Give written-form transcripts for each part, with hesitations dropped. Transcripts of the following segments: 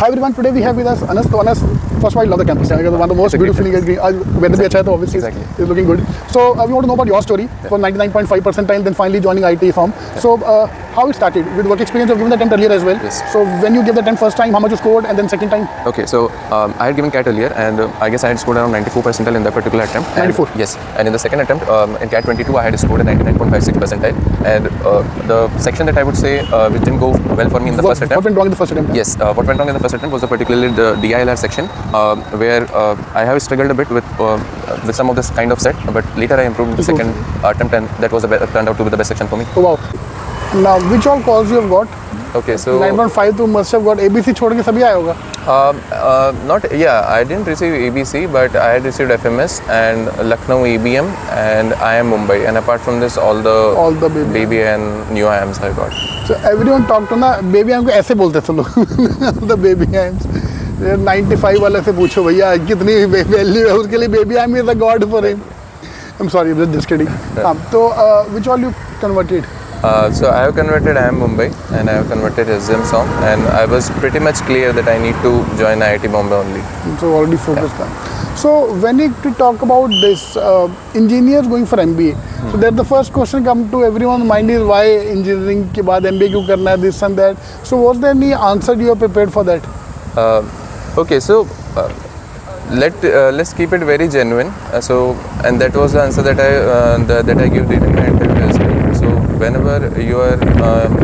Hi everyone, today we have with us Anas. So Anas, first of all, I love the campus. One of the most beautiful things. Weather bhi acha hai, so obviously it's looking good. So we want to know about your story for 99.5 percentile, then finally joining IIT firm. So how it started with work experience? You've given the attempt earlier as well. Yes. So when you gave the attempt first time, how much you scored, and then second time? Okay, so I had given CAT earlier, and I guess I had scored around 94 percentile in that particular attempt. 94. Yes, and in the second attempt, in CAT 22, I had scored a 99.56 percentile, and the section that I would say which didn't go well for me in the first attempt. What went wrong in the first attempt? Yes, what went wrong in the first attempt was particularly the DILR section, where I have struggled a bit with some of this kind of set, but later I improved in the second attempt, and that was turned out to be the best section for me. Oh wow. Now, which all calls you have got? Okay, so 9.5 you must have got. ABC छोड़ के सभी आया होगा. Not, yeah, I didn't receive ABC, but I had received FMS and Lucknow EBM and IIM Mumbai, and apart from this, all the baby and new IIMs I got. So everyone talk to ना baby IIM को ऐसे बोलते हैं सब लोग. The baby IIMs. 95 वाले से पूछो भैया कितनी वैल्यू है उसके लिए. baby IIM is a god for him. I'm sorry, I'm just kidding. So which all you converted? So I have converted IIM Mumbai and I have converted SMSOM, and I was pretty much clear that I need to join IIT Bombay only. So already focused on. So when you talk about this, engineers going for MBA, so that the first question come to everyone's mind is why engineering के बाद MBA क्यों करना है, this and that. So was there any answer you have prepared for that? Okay, so let's keep it very genuine. And that was the answer that I gave during my interview as well. So whenever you are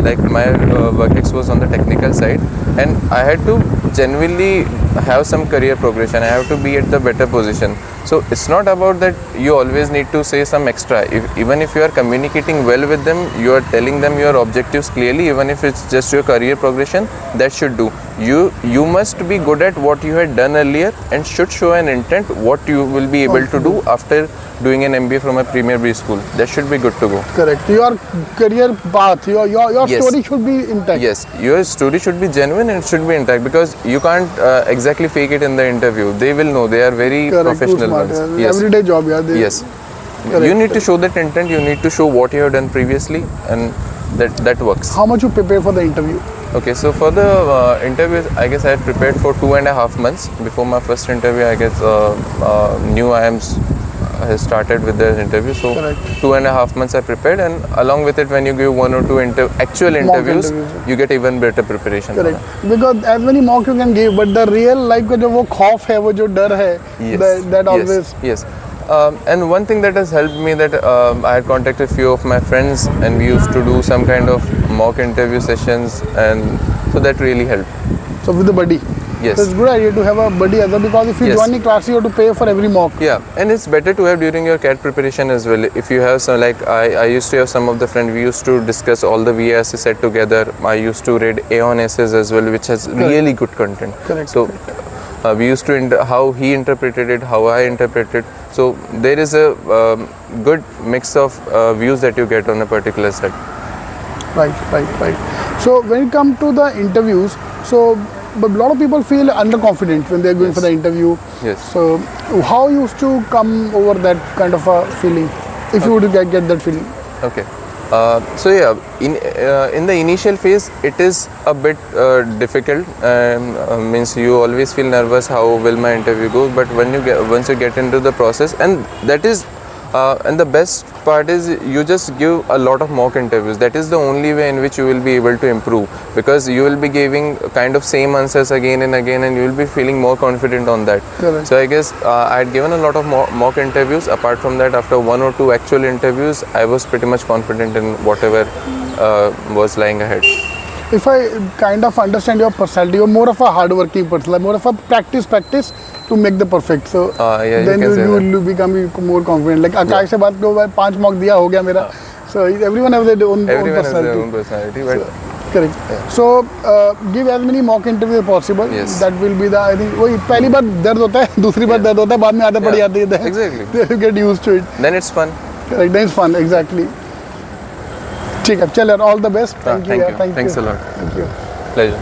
like my work ex was on the technical side, and I had to genuinely have some career progression. I have to be at the better position. So it's not about that you always need to say some extra. Even if you are communicating well with them, you are telling them your objectives clearly, even if it's just your career progression, that should do. You must be good at what you had done earlier and should show an intent what you will be able to do after doing an MBA from a premier B school. That should be good to go. Correct. Your career path, your Yes. story should be intact. Yes, your story should be genuine and should be intact, because you can't exactly fake it in the interview. They will know. They are very professional ones. Yes. Everyday job, yeah. Yes. Correct. You need to show that intent. You need to show what you have done previously, and that works. How much you prepare for the interview? Okay, so for the interviews, I guess I had prepared for 2.5 months. Before my first interview, I guess new IIMs has started with their interview. So Correct. 2.5 months I prepared, and along with it, when you give 1 or 2 actual interviews, you get even better preparation. Correct. Because as many mock you can give, but the real life का जो वो खौफ है, वो जो डर है, that always. Yes. And one thing that has helped me, that I had contacted a few of my friends, and we used to do some kind of mock interview sessions, and so that really helped. So with the buddy. Yes. So it's a good idea to have a buddy as well, because if you join the class, you have to pay for every mock. Yeah, and it's better to have during your CAT preparation as well. If you have some, like I used to have some of the friends, we used to discuss all the VAS set together. I used to read Aeon essays as well, which has really good content. Correct. So we used to how he interpreted it, how I interpreted. So there is a good mix of views that you get on a particular set. Right. So when it comes to the interviews, but a lot of people feel underconfident when they're going for the interview. Yes. So how you used to come over that kind of a feeling, if you would get that feeling? Okay. So yeah, in the initial phase, it is a bit difficult. Means you always feel nervous. How will my interview go? But once you get into the process, and that is. And the best part is you just give a lot of mock interviews. That is the only way in which you will be able to improve, because you will be giving kind of same answers again and again, and you will be feeling more confident on that. Correct. So I guess I had given a lot of mock interviews. Apart from that, after 1 or 2 actual interviews, I was pretty much confident in whatever was lying ahead. If I kind of understand your personality, you're more of a hard-working person, like more of a practice to make the perfect. So then you will become more confident. Like Akash से बात करो, भाई 5 mock दिया हो गया मेरा. So everyone has their own personality. But correct. Yeah. So give as many mock interviews possible. Yes. That will be the, I think, वही पहली बार दर्द होता है, दूसरी बार दर्द होता है, बाद में आदत पड़ जाती है. Exactly. You get used to it. Then it's fun. Correct. Then it's fun. Exactly. ठीक है, चल यार, all the best. Thank you. Thanks a lot. Thank you. Pleasure.